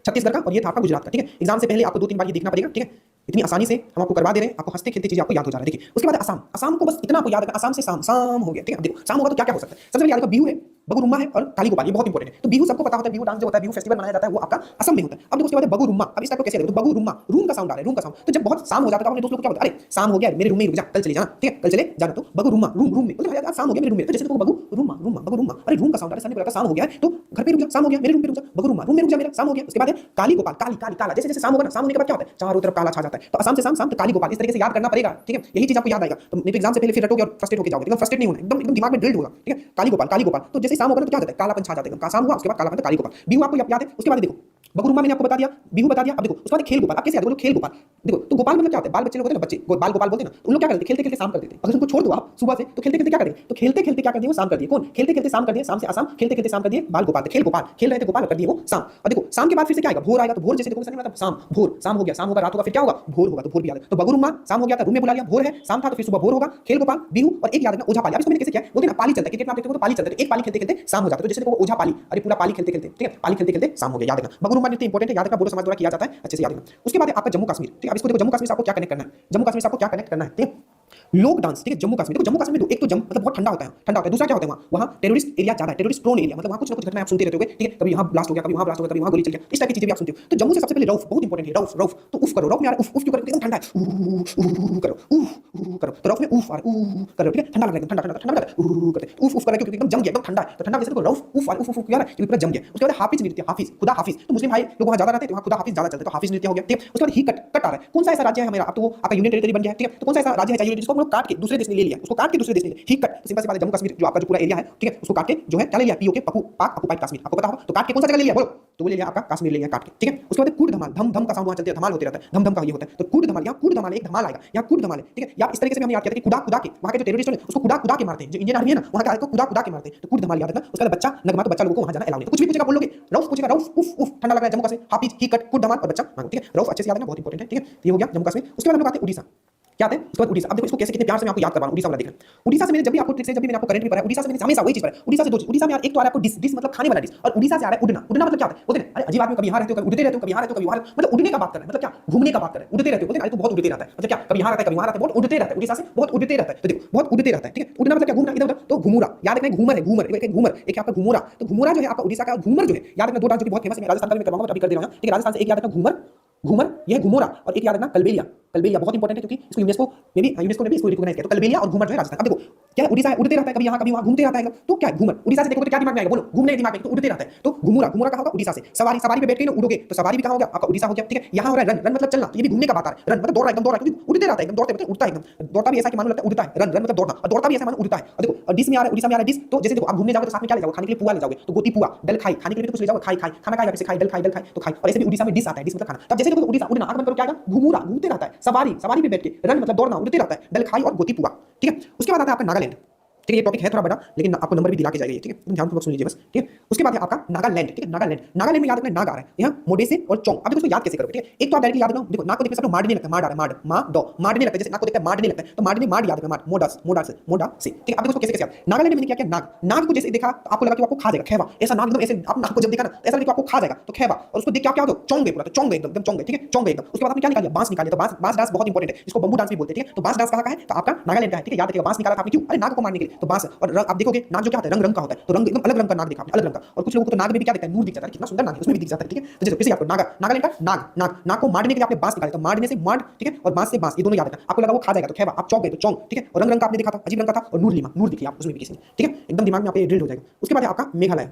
छत्तीसगढ़ का और ये था आपका गुजरात का, ठीक है। एग्जाम से पहले आपको 2-3 बार ये देखना पड़ेगा, ठीक है। इतनी आसानी से हम आपको करवा दे रहे हैं, आपको हंसते खेलते चीजें आपको याद हो जा रहा है। देखिए उसके बाद असम, असम को बस इतना आपको याद रखना, असम से शाम, शाम हो गया, ठीक है। देखो शाम होगा तो क्या क्या हो सकता है, सबसे पहले याद रखो बिहू है, बगुरुम्मा है और काली गोपाल, ये बहुत इंपॉर्टेंट है। तो बिहू सबको पता होता है, बिहू डांस जो होता है, बिहू फेस्टिवल मनाया जाता है, वो आपका असम में होता है। अब देखो उसके बाद बगुरुम्मा, अब इस टाइप को कैसे देखो, तो बगुरुम्मा रूम का साउंड आ रहा है, रूम का साउंड। तो जब बहुत शाम हो जाता है तो अपने दोस्त लोग क्या बोलते हैं, अरे शाम हो गया मेरे रूम में रुक जा, कल चले जाना, ठीक है, कल चले जाना। तो बगुरुम्मा रूम, रूम में, मतलब यार शाम हो गया मेरे रूम में, तो जैसे देखो बगुरुम्मा, रूम, बगुरुम्मा, अरे रूम का साउंड आ रहा है, सर ने बोला था शाम हो गया है तो घर पे रुक जा, शाम हो गया मेरे रूम पे रुक जा, बगुरुम्मा रूम में रुक जा मेरा, शाम हो गया। उसके बाद है काली गोपाल, काली काली काला, जैसे जैसे शाम होगा ना, शाम होने के बाद क्या होता है, चारों तरफ काला छा जाता है। तो असम से शाम, शाम तो काली गोपाल, इस तरीके से याद करना पड़ेगा, ठीक है। यही चीज आपको याद आएगा, तो नहीं तो एग्जाम से पहले फिर रटोगे और फ्रस्ट्रेट होकर जाओगे, एकदम फ्रस्ट्रेट नहीं होना, एकदम एकदम दिमाग में ड्रिल्ड होगा, ठीक है। काली गोपाल, काली गोपाल, तो जैसे शाम होगा ना तो क्या होता है, कालापन छा जाता है, शाम हुआ उसके बाद कालापन, तो काली गोपाल। बिहू आपको याद है। उसके बाद देखो बगुरुम्मा मैंने आपको बता दिया, बिहू बता दिया। अब देखो उसके बाद खेल गोपाल, आप कैसे याद, बोलो खेल गोपाल। देखो तो गोपाल मतलब क्या होता है, बाल बच्चे लोग होते हैं ना, बच्चे बाल गोपाल बोलते हैं ना, उन लोग क्या करते हैं, खेलते खेलते शाम कर देते हैं। अगर उनको छोड़ दो आप सुबह से तो खेलते खेलते क्या करेंगे, तो खेलते खेलते क्या कर दिए, वो शाम कर दिए। कौन, खेलते खेलते शाम कर दिए, शाम से आसाम, खेलते खेलते शाम कर दिए बाल गोपाल, खेल गोपाल, खेल रहे थे गोपाल, कर दिए वो शाम। और देखो शाम के बाद फिर से क्या आएगा, भोर आएगा। तो भोर जैसे देखो मतलब शाम, भोर, शाम हो गया, शाम होगा, रात होगा, फिर क्या होगा, भोर होगा, तो भोर भी याद है। तो बगुरुम्मा शाम हो गया था, रूम में बुला लिया, भोर है, शाम था तो फिर सुबह भोर होगा, खेल गोपाल, बिहू और एक याद रखना ओझा पाली। अब इसको मैंने कैसे किया, बोलते हैं ना पाली चलता है, क्रिकेट में आप देखते हो तो पाली चलता है, एक पाली खेलते खेलते शाम हो जाता है। तो जैसे देखो ओझा पाली, अरे पूरा पाली खेलते खेलते, ठीक है, पाली खेलते खेलते शाम हो गया, याद रखना। बगुरुम्मा नृत्य इंपॉर्टेंट है, याद रखना, बोडो समाज द्वारा किया जाता है, अच्छे से याद रखना। उसके बाद आपका जम्मू कश्मीर, ठीक है। अब इसको देखो जम्मू कश्मीर से आपको क्या कनेक्ट करना है, जम्मू कश्मीर से आपको क्या कनेक्ट करना है, ठीक है। लोक डांस, ठीक है, जम्मू कश्मीर। देखो जम्मू कश्मीर में एक तो मतलब बहुत ठंडा होता है, ठंडा होता है। दूसरा क्या होता है, वहाँ टेररिस्ट एरिया ज्यादा है, टेररिस्ट प्रोन एरिया, मतलब वहाँ कुछ ना कुछ घटना आप सुनते रहते हो, ठीक है। कभी यहाँ ब्लास्ट हो गया, कभी वहाँ ब्लास्ट हो गया, कभी वहाँ गोली चल गया, इस टाइप की चीजें भी आप सुनते हो। तो जम्मू से सबसे पहले रऊफ, बहुत इंपॉर्टेंट है, रऊफ, रऊफ तो उफ करो, रऊफ में आ रहा है उफ, उफ क्यों करो, एकदम ठंडा है, करो उफ करो, तो रऊफ में उफ आ रहा है, करो, ठीक है, ठंडा लग रहा है, ठंडा ठंडा ठंडा करते उफ उफ कर रहा है, क्योंकि एकदम जम गया, एकदम ठंडा है। तो ठंडा वैसे तो रऊफ उफ आ रहा है, उफ उफ क्यों आ रहा है, क्योंकि पूरा जम गया। उसके बाद हाफिज नृत्य, हाफिज, खुदा हाफिज, तो मुस्लिम भाई लोग वहाँ ज्यादा रहते हैं, तो वहाँ खुदा हाफिज ज्यादा चलते हैं, तो हाफिज नृत्य हो गया, ठीक है। उसके बाद ही कट, कट आ रहा है, कौन सा ऐसा राज्य है हमारा, अब तो वो आपका यूनियन टेरिटरी बन गया है, ठीक है। तो कौन सा ऐसा राज्य है चाहिए जिसको हम लोग काट के दूसरे देश ने ले लिया, उसको काट के दूसरे देश ने ही कट। सिंपल सी बात है, जम्मू कश्मीर जो आपका जो पूरा एरिया है, ठीक है, उसको काट के जो है क्या ले लिया, पीओके, पकू, पाक ऑक्युपाइड कश्मीर, आपको पता होगा। तो काट के कौन सा जगह ले लिया, बोलो, तो वो ले लिया आपका कश्मीर ले लिया काट के, ठीक है। उसके बाद कूट धमाल, धम धम का साउंड वहाँ चलते हैं, धमाल होते रहता है, धम धम का ये होता है। तो कूट धमाल, यहाँ कूट धमाल, एक धमाल आएगा, यहाँ कूट धमाल है, ठीक है। या इस तरीके से हमने याद किया था कि खुदा खुदा के वहाँ के जो टेररिस्ट हैं उसको खुदा खुदा के मारते हैं, जो इंडियन आर्मी है ना वहाँ का खुदा खुदा के मारते हैं। तो कूट धमाल याद रखना। उसके बाद बच्चा नगमा, तो बच्चा लोगों को वहाँ जाना अलाउ नहीं। कुछ भी पूछेगा बोलोगे, रऊफ पूछेगा, रऊफ उफ उफ ठंडा लग रहा है, जम्मू कश्मीर, हाफिज ही कट, कूट धमाल और बच्चा मांगो, ठीक है। रऊफ अच्छे से याद रखना, बहुत इंपॉर्टेंट है, ठीक है। ये हो गया जम्मू कश्मीर। उसके बाद हम लोग आते हैं उड़ीसा, क्या है उसके बाद उड़ीसा। अब देखो इसको कैसे कितने प्यार से मैं आपको याद करवा रहा हूं, उड़ीसा वाला देखना। उड़ीसा से मैंने जब भी आपको ट्रिक से, जब भी मैंने आपको करंट भी पढ़ाया, उड़ीसा से मैंने हमेशा वही चीज पढ़ा। उड़ीसा से दो चीज, उड़ीसा में यार एक तो आ रहा है आपको डिस, डिस मतलब खाने वाला डिस, और उड़ीसा से आ रहा है उड़ना। उड़ना मतलब क्या होता है, बोलते हैं अरे अजीब आदमी, कभी यहाँ रहते हो, कभी उड़ते रहते हो, कभी यहाँ रहते हो, कभी वहाँ, मतलब उड़ने का बात कर रहे हैं, मतलब क्या घूमने का बात कर रहे हैं, उड़ते रहते हो, बोलते हैं तो बहुत उड़ते रहता है, मतलब क्या कभी यहाँ रहता है, कभी वहाँ रहता है, बहुत उड़ते रहता है, उड़ीसा से बहुत उड़ते रहता है। तो देखो बहुत उड़ते रहता है, ठीक है। उड़ना मतलब क्या, घूमना इधर उधर। तो घुमुरा याद रखना, घूमर है, घूमर एक घूमर, एक आपका घुमुरा। तो घुमुरा जो है आपका उड़ीसा का, घूमर जो है याद रखना। दो डांस जो बहुत फेमस है, राजस्थान का भी करवाऊंगा, अभी कर दे रहा हूं, ठीक है। राजस्थान से एक याद रखना घूमर, घूमर ये घुमोरा, और एक याद रखना कलबेलिया। कलबेलिया बहुत इंपॉर्टेंट है क्योंकि इसको यूनेस्को में भी इसको रिकॉग्नाइज किया। तो कलबेलिया और घूमर जो है राजस्थान। अब देखो क्या है, उड़ीसा है, उड़ते रहता है, कभी यहाँ कभी वहाँ घूमते रहता है, तो क्या है घूमर। उड़ीसा से देखो तो क्या दिमाग में आएगा, बोलो घूमने दिमाग में, तो उड़ते रहता है। तो घुमुरा, घुमुरा कहाँ होगा, उड़ीसा से। सवारी, सवारी पे बैठ के ना उड़ोगे, तो सवारी भी कहाँ हो गया, आपका उड़ीसा हो गया, ठीक है। यहाँ हो रहा है रन, रन मतलब चलना, तो ये भी घूमने का बात आ रहा है। रन मतलब दौड़ रहा है, एकदम दौड़ रहा है, क्योंकि उड़ते रहता है, एकदम दौड़ते उड़ता है, एकदम दौड़ता भी ऐसा कि मानो लगता है उड़ता है। रन, रन मतलब दौड़ना, और दौड़ता भी ऐसा मानो उड़ता है। और देखो डिश में आ रहा है, उड़ीसा में आ रहा है डिश। तो जैसे देखो आप घूमने जाओगे तो साथ में क्या ले जाओगे, खाने के लिए पुआ ले जाओगे, तो गोती पुआ, डल खाई, खाने के लिए कुछ ले जाओगे, खाई खाई, खाना खाएगा, कैसे खाई, डल खाई, डल खाई, तो खाई। और ऐसे भी उड़ीसा में डिश आता है, डिश मतलब खाना। तब जैसे देखो उड़ीसा उड़ना, आंख बंद करो, क्या आएगा, घुमुरा, घूमते रहता है। सवारी, सवारी पे बैठ के, रन मतलब दौड़ना, उड़ते रहता है, डल खाई और गोती पुआ, ठीक है। उसके बाद आता है आपका नागालैंड, ठीक है। ये टॉपिक है थोड़ा बड़ा, लेकिन आपको नंबर भी दिला के जाएगा, ठीक है, ध्यानपूर्वक सुन लीजिए बस, ठीक है। उसके बाद है आपका नागालैंड, ठीक है। नागालैंड, नागालैंड में याद रखना नाग आ रहा है, यहाँ मोडेसे और चोंग। अब देखो इसको याद कैसे करोगे, ठीक है। एक तो आप डायरेक्टली याद रखो, देखो नाक को देखकर सब मारने लगता है, मार आ रहा है, मार मा दो, मारने लगता है, जैसे नाक को देखकर मारने लगता है, तो मारने मार याद रखना, मार मोडास, मोडास, मोडा से, ठीक है। अब देखो इसको कैसे कैसे याद। नागालैंड में मैंने क्या किया, नाग, नाग को जैसे देखा तो आपको लगा कि आपको खा जाएगा, खेवा, ऐसा नाग एकदम ऐसे, आप नाग को जब देखा ना ऐसा लगा कि आपको खा जाएगा, तो खेवा। और उसको देख क्या क्या हो, चोंग गए पूरा, तो चोंग गए एकदम, चोंग गए, ठीक है, चोंग गए एकदम। उसके बाद आपने क्या निकाला, बांस निकाला। तो बांस, बांस डांस बहुत इंपॉर्टेंट है, इसको बंबू डांस भी बोलते हैं, ठीक है। तो बांस डांस कहाँ का है, तो आपका नागालैंड का है, ठीक है। याद रखिएगा, बांस निकाला था आपने क्यों, अरे नाग को मारने के लिए। तो बांस और रंग, आप देखोगे नाक जो क्या होता है, रंग रंग का होता है, तो रंग एकदम अलग रंग का नाक दिखा आपने, अलग रंग का। और कुछ लोगों को तो नाक में भी क्या दिखता है, नूर दिख जाता है, कितना सुंदर नाक है, उसमें भी दिख जाता है, ठीक है। तो जैसे आपको नागा, नागालैंड का नाग, नाग, नाग को मारने के लिए आपने बांस निकाला, तो मारने से मार, ठीक है, और बांस से बांस, ये दोनों याद रखना। आपको लगा वो खा जाएगा तो खेवा, आप चौक गए तो चौंक, ठीक है। और रंग रंग का आपने देखा था, अजीब रंग का था, और नूर लीमा, नूर दिखी आप उसमें भी किसी ने, ठीक है, एकदम दिमाग में आपके ड्रिल हो जाएगा। उसके बाद है आपका मेघालय,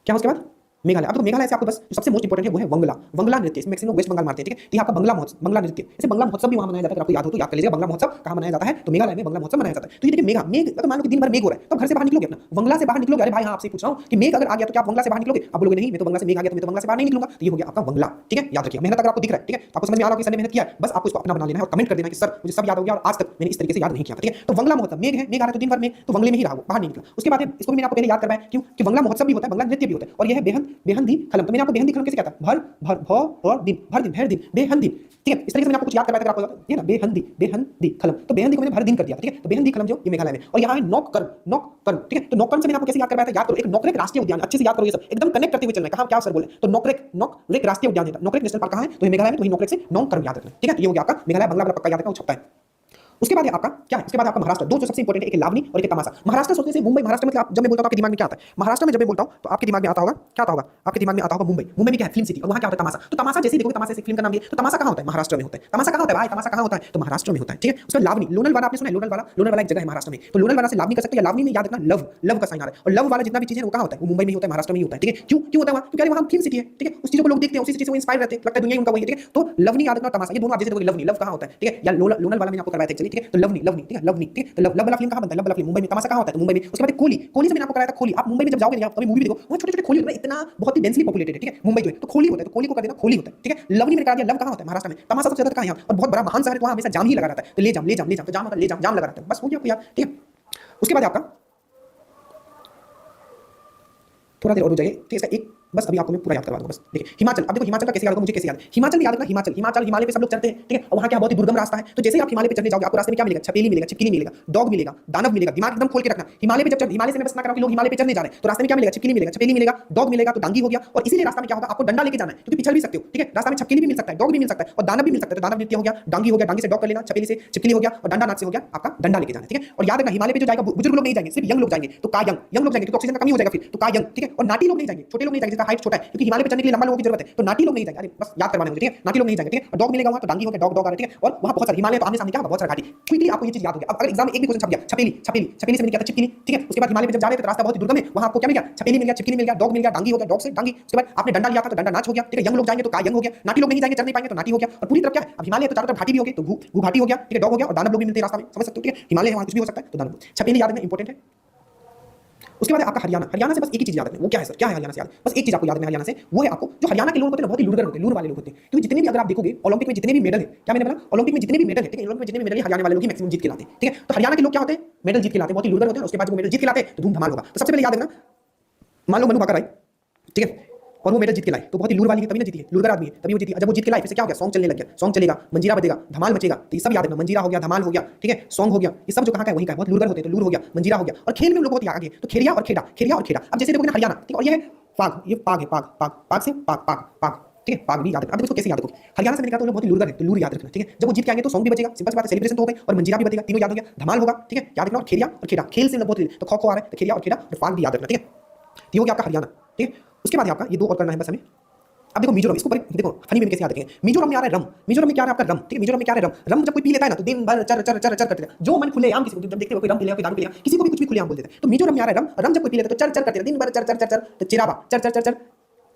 क्या उसके बाद मेघालय। अब तो मेघालय से आपको बस जो सबसे मोस्ट इंपोर्टेंट है वो है वंगला, वंगला नृत्य, इसमें मैक्सिमम वेस्ट बंगाल मारते हैं, ठीक है। तो ये आपका बंगला महोत्सव, बंगला नृत्य, इसे बंगला महोत्सव भी वहां मनाया जाता है, अगर आपको याद हो तो याद कर लीजिएगा, बंगला महोत्सव कहां मनाया जाता है, तो मेघालय में बंगला महोत्सव मनाया जाता है। तो ये देखिए मेघा, मेघ, तो मान लो कि दिन भर मेघ हो रहा है, तो घर से बाहर निकलोगे, अपना वंगला से बाहर निकलोगे, अरे भाई हाँ आपसे पूछ रहा हूं कि मेघ अगर आ गया तो क्या आप वंगला से बाहर निकलोगे, आप बोलोगे नहीं मैं तो वंगला से मेघ आ गया तो मैं तो वंगला से बाहर नहीं निकलूंगा, तो ये हो गया आपका वंगला, ठीक है। याद रखिए, मेहनत अगर आपको दिख रहा है, ठीक है, तो आपको समझ में आ रहा है कि सर ने मेहनत किया है, बस आपको इसको अपना बना लेना है और कमेंट कर देना कि सर मुझे सब याद हो गया और आज तक मैंने इस तरीके से याद नहीं किया था, ठीक है। तो वंगला महोत्सव, मेघ है, मेघ आ रहा है तो दिन भर मेघ, तो वंगले में ही रहा वो, बाहर नहीं निकला। उसके बाद इसको भी मैंने आपको पहले याद करवाया, क्यों कि वंगला महोत्सव भी होता है, वंगला नृत्य भी होता है, और यह है बेहन, बेहंदी खलम। तो मैंने आपको बेहंदी खलम कैसे कहता है, भर भर भ और दिन, भर दिन, भर दिन, बेहंदी, ठीक है। इस तरीके से मैंने आपको कुछ याद करवाया था, आपको ये ना बेहंदी, बेहंदी खलम, तो बेहंदी को मैंने भर दिन कर दिया, ठीक है। तो बेहंदी खलम जो ये मेघालय में, और यहाँ है नौककर्म, नौककर्म, ठीक है। तो नौककर्म से मैंने आपको कैसे याद करवाया था, याद करो, एक नौकरेक राष्ट्रीय उद्यान, अच्छे से याद करो, ये सब एकदम कनेक्ट करते हुए चलना है, कहां क्या सर बोले, तो नौकरेक, नौकरेक राष्ट्रीय उद्यान है, नौकरेक नेशनल पार्क कहां है, तो ये मेघालय में, तो ये नौकरेक से नौककर्म याद रखना, ठीक है। तो ये हो गया आपका मेघालय, बंगला पक्का याद रखना, वो छपता है। उसके बाद है आपका क्या है, उसके बाद आपका महाराष्ट्र, दो जो सबसे इंपॉर्टेंट है, एक लावनी और एक तमाशा। महाराष्ट्र सोचने से मुंबई, महाराष्ट्र मतलब आप जब मैं बोलता हूं आपके दिमाग में क्या आता है, महाराष्ट्र में जब मैं बोलता हूं तो आपके दिमाग में आता होगा, क्या आता होगा, आपके दिमाग में आता होगा मुंबई, मुंबई में क्या है, फिल्म सिटी, और वहां क्या होता है, तमाशा। तो तमाशा जैसे ही देखोगे, तमाशा से फिल्म का नाम दिया, तो तमाशा कहां होता है, महाराष्ट्र में होता है। तमाशा कहां होता है भाई, तमाशा कहां होता है, तो महाराष्ट्र में होता है, ठीक है। उसमें लावनी, लोनालवाला आपने सुना है, लोनालवाला, लोनालवाला एक जगह है महाराष्ट्र में, तो लोनालवाला से लावनी कर सकते हो, या लावनी में याद रखना लव, लव का साइन आ रहा है, और लव वाला जितना भी चीज है वो कहां होता है, वो मुंबई में ही होता है, महाराष्ट्र में ही होता है, ठीक है। क्यों क्यों होता है वहां, क्योंकि वहां फिल्म सिटी है, ठीक है, उस चीज को लोग देखते हैं, उसी चीज से वो इंस्पायर रहते हैं, लगता है दुनिया उनका वही है, ठीक है। तो लवनी याद रखना, तमाशा, ये दोनों आप जैसे देखोगे, लवनी, लव कहां होता है, ठीक है, या लोनालवाला मैंने आपको करवाया था, चलिए, ठीक है। तो लवनी, लवनी, ठीक है, लवनी, ठीक है। तो लव वाला फिल्म कहां बनता है, लव वाला फिल्म मुंबई में, तमाशा कहां होता है, तो मुंबई में। उसके बाद कोली, कोली से मैंने आपको कराया था खोली, आप मुंबई में जब जाओगे, कभी मूवी देखो, वहां छोटे छोटे खोली होते हैं, इतना बहुत ही डेंसली पॉपुलेटेड है, ठीक है, मुंबई जो है, तो खोली होता है, तो खोली को कर देना खोली होता है, ठीक है। लवनी में करा दिया, लव कहां होता है, महाराष्ट्र में। तमाशा सबसे ज्यादा कहां है, और बहुत बड़ा महान शहर है, तो वहां हमेशा जाम ही लगा रहता है, तो ले जाम, ले जाम, ले जाम, तो जाम होता है, ले जाम, जाम लगा रहता है, बस हो गया आपको याद, ठीक है। उसके बाद आपका थोड़ा देर और हो जाएगा, ठीक है, इसका एक बस अभी आपको मैं पूरा याद करवा दूंगा, बस देखिए हिमाचल। अब देखो हिमाचल का कैसे याद होगा, मुझे कैसे याद है, हिमाचल में याद रखना, हिमाचल, हिमाचल, हिमालय पे सब लोग चढ़ते हैं, ठीक है, और वहां क्या बहुत ही दुर्गम रास्ता है, तो जैसे आप हिमालय पे चढ़ने जाओगे, आपको रास्ते में क्या मिलेगा, छपेली मिलेगा, छिपकली मिलेगा, डॉग मिलेगा, दानव मिलेगा, दिमाग एकदम खोल के रखना। हिमालय पे जब चढ़, हिमालय से मैं बस ना करा कि लोग हिमालय पे चढ़ने जा रहे हैं, तो रास्ते में क्या मिलेगा, छिपकली मिलेगा, छपेली मिलेगा, डॉग मिलेगा, तो डांगी हो गया, और इसीलिए रास्ता में क्या होगा, आपको डंडा लेके जाना है, क्योंकि पिछड़ भी सकते हो, ठीक है। रास्ता में छपकली भी मिल सकता है, डॉग भी मिल सकता है, और दानव भी मिल सकता है, तो दानव नृत्य हो गया, डांगी हो गया, डांगी से डॉग कर लेना, छपेली से छिपकली हो गया, और डंडा नाच से हो गया आपका डंडा लेके जाना, ठीक है। और याद रखना हिमालय पे जो जाएगा बुजुर्ग लोग नहीं जाएंगे, सिर्फ यंग लोग जाएंगे, तो का यंग, यंग लोग जाएंगे, क्योंकि ऑक्सीजन का कमी हो जाएगा फिर, तो का यंग, ठीक है। और नाटी लोग नहीं जाएंगे, छोटे लोग नहीं जाएंगे, जिसका हाइट छोटा है, क्योंकि हिमालय पे चढ़ने के लिए लंबा लोगों की जरूरत है, तो नाटी लोग नहीं जाएंगे, अरे बस याद करवाने मुझे, ठीक है, नाटी लोग नहीं जाएंगे, ठीक है। और डॉग मिलेगा वहां, तो डांगी हो गया, डॉग, डॉग आ रहा है, ठीक है। और वहां बहुत सारे हिमालय तो आमने सामने क्या होगा, बहुत सारा घाटी, क्विकली आपको ये चीज याद हो गया। अब अगर एग्जाम में एक भी क्वेश्चन छप गया, छपेली, छपेली, छपेली से मैंने क्या था, छिपकली, ठीक है। उसके बाद हिमालय पे जब जा रहे थे तो रास्ता बहुत ही दुर्गम है, वहां आपको क्या मिल गया, छपेली मिल गया, छिपकली मिल गया, डॉग मिल गया, डांगी हो गया, डॉग से डांगी। उसके बाद आपने डंडा लिया था, तो डंडा नाच हो गया, ठीक है। यंग लोग जाएंगे तो का यंग हो गया, नाटी लोग नहीं जाएंगे, चढ़ नहीं पाएंगे, तो नाटी हो गया। और पूरी तरफ क्या है, अब हिमालय तो चारों तरफ घाटी भी हो गई, तो घू घाटी हो गया, ठीक है, डॉग हो गया, और दानव लोग भी मिलते हैं रास्ता में, समझ सकते हो, ठीक है। हिमालय है वहां कुछ भी हो सकता है, तो दानव। छपेली याद रखना इंपॉर्टेंट है। उसके बाद आपका हरियाणा, हरियाणा से बस एक ही चीज याद रखना, वो क्या है सर, क्या है हरियाणा से याद, बस एक चीज आपको याद रखना हरियाणा से, वो है आपको जो हरियाणा के लोग होते हैं बहुत ही लूरगर होते हैं, लूर वाले लोग होते हैं, क्योंकि जितने भी अगर आप देखोगे ओलंपिक में जितने भी मेडल है, क्या मैंने बोला, ओलंपिक में जितने भी मेडल है, ठीक है, ओलंपिक में जितने भी मेडल है हरियाणा वाले लोग ही मैक्सिमम जीत के लाते हैं, ठीक है। तो हरियाणा के लोग क्या होते हैं, मेडल जीत के लाते हैं, बहुत ही लूरगर होते हैं, उसके बाद जब मेडल जीत के लाते हैं तो धूम धमाल होगा। तो सबसे पहले याद रखना, मान लो मनु भाकर आई, ठीक है, और वो मेडल जीत के लाए, तो बहुत ही लूर वाली तभी ना जीती है, लूरगर आदमी है तभी वो जीती है। जब वो जीत के लाए फिर से क्या हो गया, सॉन्ग चलने लग गया, सॉन्ग चलेगा, मंजीरा बजेगा, धमाल मचेगा, तो ये सब याद रखना, मंजीरा हो गया, धमाल हो गया, ठीक है, सॉन्ग हो गया, ये सब जो कहाँ का है वहीं का है, बहुत लूरगर होते हैं, तो लूर हो गया, मंजीरा हो गया। और खेल में लोग बहुत आगे, तो खेरिया और खेड़ा, खेरिया और खेड़ा। अब जैसे देखोगे ना हरियाणा, ठीक है, और ये है पाग, ये पाग है, पाग, पाग, पाग से पाग, पाग, पाग, ठीक है, पाग भी याद रखना। अब इसको कैसे याद रखोगे, हरियाणा से मैंने कहा तो बहुत ही लूरगर है, तो लूर याद रखना, ठीक है। जब वो जीत के आएंगे तो सॉन्ग भी बजेगा, सिंपल सी बात है, सेलिब्रेशन तो हो गई, और मंजीरा भी बजेगा, तीनों याद हो गया, धमाल होगा, ठीक है, याद रखना। और खेरिया और खेड़ा, खेल से बहुत, तो खो खो आ रहा है, तो खेरिया और खेड़ा, और पाग भी याद रखना, ठीक है। ये हो गया आपका हरियाणा, ठीक है। उसके बाद आपका ये दो और करना है बस हमें। अब देखो मिजोरम, इसको बड़े देखो फनी में कैसे याद रखेंगे। मिजोरम में आ रहा है रम, मिजोरम में क्या है आपका रम, ठीक है, मिजोरम में क्या है रम, रम जब कोई पी लेता है ना तो दिन भर चर चर चर चर करते हैं, जो मन खुले आम, किसी को जब देखते हो कोई रम पी लिया, कोई दारू पी लिया, किसी को भी कुछ भी खुले आम बोल देते हैं, तो मिजोरम में आ रहा है रम, रम जब कोई पी लेता है तो चर चर करते हैं, दिन भर चर चर चर चर, तो चिराबा चर चर चर चर,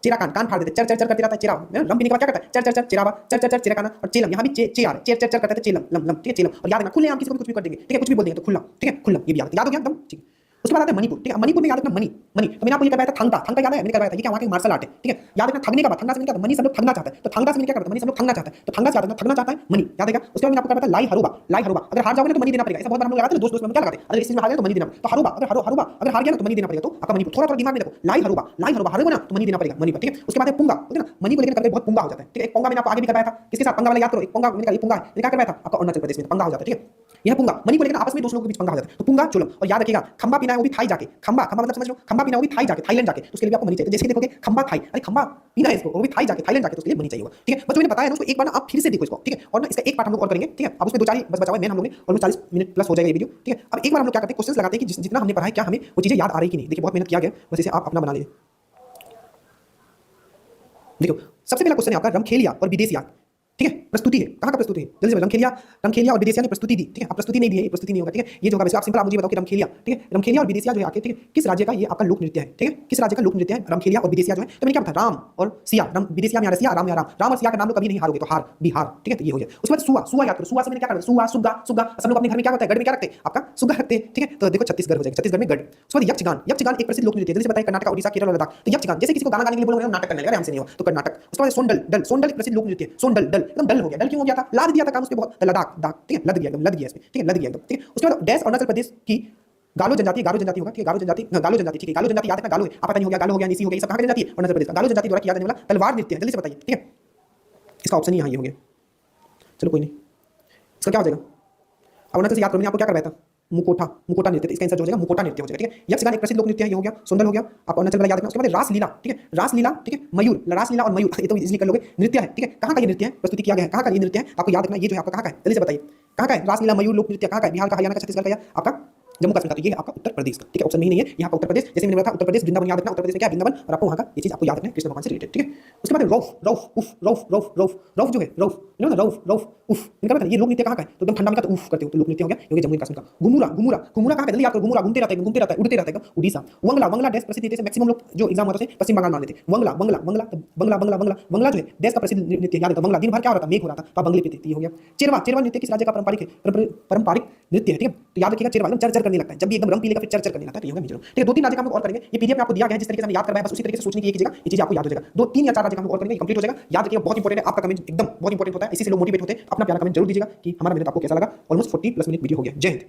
चिरा कान, कान फाड़ देते, चर चर चर करते रहता है चिरा, रम पीने के बाद क्या करता है, चर चर चर चिराबा, चर चर चर चिरा काना, और चेलम, यहाँ भी चे आ रहा है, चेर चर चर करते हैं, चेलम लम लम, ठीक है, चेलम। और याद रखना खुले आम किसी को भी कुछ भी कर देंगे, ठीक है, कुछ भी बोल देंगे तो खुल्ला, ठीक है, खुल्ला, ये भी याद हो गया एकदम, ठीक है। उसके बाद आता है मणिपुर, ठीक है, मणिपुर में याद रखना मणि, मणि, तो मैंने आपको ये करवाया था थंगता, थंगता याद है मैंने करवाया था, ये क्या वहाँ के मार्शल आर्ट है, ठीक है। याद रखना थकने का बाद, थंगता से मैंने क्या मणि सब लोग थकना चाहता है, तो थंगता से मैंने क्या करता है, मणि सब लोग थकना चाहता है, तो थंगता से याद रखना थकना चाहता है मणि, याद है। उसके बाद मैंने आपको करवाया था लाई हरुबा, लाई हरुबा, अगर हार जाओगे ना तो मणि देना पड़ेगा, ऐसा बहुत बार हम लोग लगाते हैं, दोस्त दोस्त में क्या लगाते हैं, अगर इस चीज में हार गए तो मणि देना, तो हरुबा, अगर हरुबा अगर हार गया ना तो मणि देना पड़ेगा, तो आपका मणिपुर थोड़ा थोड़ा दिमाग में रखो, लाई हरुबा, लाई हरुबा, हारोगे ना तो मणि देना पड़ेगा, मणि पर, ठीक है। उसके बाद है पुंगा, होता है ना, मणि को लेकर कभी बहुत पुंगा हो जाता है, ठीक है। एक पुंगा मैंने आपको आगे भी करवाया था, किसके साथ, पंगा वाला याद करो, एक पुंगा मैंने कहा ये पुंगा है, मैंने क्या करवाया था आपका अरुणाचल प्रदेश में पंगा हो जाता है, ठीक है। यह पुंगा मनी को लेकर आपस में दो लोगों के बीच पंगा हो जाता है, तो पुंगा चलो। और याद रखिएगा खंबा पीना है वो भी थाई जाके, खंबा खंबा मतलब समझ लो, खंबा पीना है वो भी थाई जाके, थाईलैंड जाके, तो उसके लिए भी आपको मनी चाहिए। तो जैसे कि देखोगे खंबा थाई, अरे खंबा पीना है इसको वो भी थाई जाके, थाईलैंड जाके, तो उसके लिए मनी चाहिए होगा। ठीक है, बस जो मैंने बताया ना उसको एक बार ना आप फिर से देखो इसको, ठीक है। और ना इसका एक पार्ट हम लोग और करेंगे, ठीक है। अब उसमें दो चार ही बस बचा हुआ है, मेन हम लोग ने ऑलमोस्ट 40 मिनट प्लस हो जाएगा ये वीडियो, ठीक है। अब एक बार हम लोग क्या करते हैं, क्वेश्चंस लगाते हैं कि जितना हमने पढ़ा है क्या हमें वो चीजें याद आ रही कि नहीं। देखिए बहुत मेहनत किया गया, बस इसे आप अपना बना लीजिए। देखो सबसे पहला क्वेश्चन है आपका रमखेलिया और विदेशिया, ठीक है। प्रस्तुति है, कहाँ का प्रस्तुति है, जल्दी से रमखेलिया, रमखेलिया और विदेशिया ने प्रस्तुति दी, ठीक है। आप प्रस्तुति नहीं दी है, ये प्रस्तुति नहीं होगा, ठीक है। ये जो होगा वैसे आप सिंपल आप मुझे बताओ कि रमखेलिया, ठीक है, रमखेलिया और विदेशिया जो है आके, ठीक है, किस राज्य का ये आपका लोक नृत्य है, ठीक है, किस राज्य का लोक नृत्य है रमखेलिया और विदेशिया जो है। तो मैंने क्या बताया, राम और सिया, राम विदेशिया में रसिया, राम में राम, राम और सिया का नाम लोग कभी नहीं हारोगे, तो हार बिहार, ठीक है। तो ये हो जाए। उसके बाद सुआ, सुआ याद करो, सुआ से मैंने क्या करना, सुआ सुग्गा, सुग्गा सब लोग अपने घर में क्या करते हैं, गढ़ में क्या रखते हैं, आपका सुग्गा रखते हैं, ठीक है। तो देखो छत्तीसगढ़ हो जाएगा, छत्तीसगढ़ में गढ़। उसके बाद यक्षगान, यक्षगान एक प्रसिद्ध लोक नृत्य है, जैसे बताया कर्नाटक, उड़ीसा, केरल और लद्दाख। तो यक्षगान जैसे किसी को गाना गाने के लिए बोलोगे नाटक करने लगा, हमसे नहीं हो, तो कर्नाटक। उसके बाद सोंडल, डल, सोंडल एक प्रसिद्ध लोक नृत्य है, सोंडल डल एकदम डल हो गया, डल क्यों हो गया था, लाद दिया था काम उसके बहुत, लद्दाख दाग, ठीक है, लद गया एकदम, लद गया इसमें, ठीक है, लद गया एकदम, ठीक है। उसके बाद डैश अरुणाचल प्रदेश की गालो जनजाति, गालो जनजाति होगा, ठीक है, गालो जनजाति, गालो जनजाति, ठीक है, गालो जनजाति याद रखना, गालो है, आप पता नहीं हो गया, गालो हो गया, निसी हो गया, ये सब कहाँ की जनजाति है, अरुणाचल प्रदेश का। गालो जनजाति द्वारा किया जाने वाला तलवार नृत्य है, जल्दी से बताइए, ठीक है। इसका ऑप्शन यहाँ ये हो गया, चलो कोई नहीं, इसका क्या हो जाएगा, अरुणाचल से याद करो, मैंने आपको क्या करवाया था, मुकोटा, मुकोटा नृत्य, इसका आंसर हो जाएगा मुकोटा नृत्य हो जाएगा, ठीक है। यक्षगान एक प्रसिद्ध लोक नृत्य है, ये हो गया, सुंदर हो गया, आप अरुणाचल वाला याद रखना। उसके बाद रासलीला, ठीक है, रासलीला, ठीक है, मयूर, रासलीला और मयूर, ये तो इजीली कर लोगे, नृत्य है, ठीक है। कहाँ का ये नृत्य है, प्रस्तुति किया गया है, कहाँ का ये नृत्य है, आपको याद रखना, ये जो है आपका कहाँ का है, जल्दी से बताइए कहाँ का है, रासलीला मयूर लोक नृत्य कहाँ का है, बिहार का, हरियाणा का, छत्तीसगढ़ का, या आपका जम्मू कश्मीर का। तो ये है आपका उत्तर प्रदेश का, ठीक है, ऑप्शन में ही नहीं है यहाँ पर उत्तर प्रदेश, जैसे मैंने बताया उत्तर प्रदेश वृंदावन याद रखना, उत्तर प्रदेश में क्या है वृंदावन, और आपको वहाँ का ये चीज आपको याद रखना है कृष्ण भगवान से रिलेटेड, ठीक है। उसके बाद रौफ, रौफ उफ, रौफ रौफ रौफ रौफ जो है रौफ, ना रौफ रौफ उफ, इनका पता है ये लोक नृत्य कहाँ का है, तो एकदम ठंडा में का उफ करते हो तो लोक नृत्य हो गया, ये जम्मू कश्मीर का। घुमुरा, घुमुरा, घुमुरा कहाँ का, जल्दी याद करो, घुमुरा घूमते रहता है, घूमते रहता है, उड़ते रहता है, उड़ीसा। वंगला, वंगला देश प्रसिद्ध नृत्य से मैक्सिमम लोग जो एग्जाम होता है पश्चिम बंगाल मान लेते हैं, वंगला वंगला वंगला बंगला बंगला बंगला बंगला जो है देश का प्रसिद्ध नृत्य, याद रखो वंगला, दिन भर क्या हो रहा था, मेघ हो रहा था, तो बंगले पे थे, हो गया। चेरवा, चेरवा नृत्य किस राज्य का पारंपरिक है, पारंपरिक नृत्य है, ठीक है। तो याद रखिएगा चेरवा एकदम चर करने लगता है, जब भी एकदम रंग पीलेगा फिर चर करने लगता है, तो ये होगा मिजोरम, ठीक है। दो तीन राज्य का हम और करेंगे, ये पीडीएफ में आपको दिया गया है, जिस तरीके से हमने याद करवाया बस उसी तरीके से सोचने की कीजिएगा, ये चीज आपको याद हो जाएगा। दो तीन या चार राज्य का हम और करेंगे, कंप्लीट हो जाएगा। याद रखिएगा बहुत इंपॉर्टेंट है, आपका कमेंट एकदम बहुत इंपॉर्टेंट होता है, इसी से लोग मोटिवेट होते हैं। अपना प्यारा कमेंट जरूर दीजिएगा कि हमारा मेहनत आपको कैसा लगा। ऑलमोस्ट 40+ मिनट वीडियो हो गया। जय हिंद।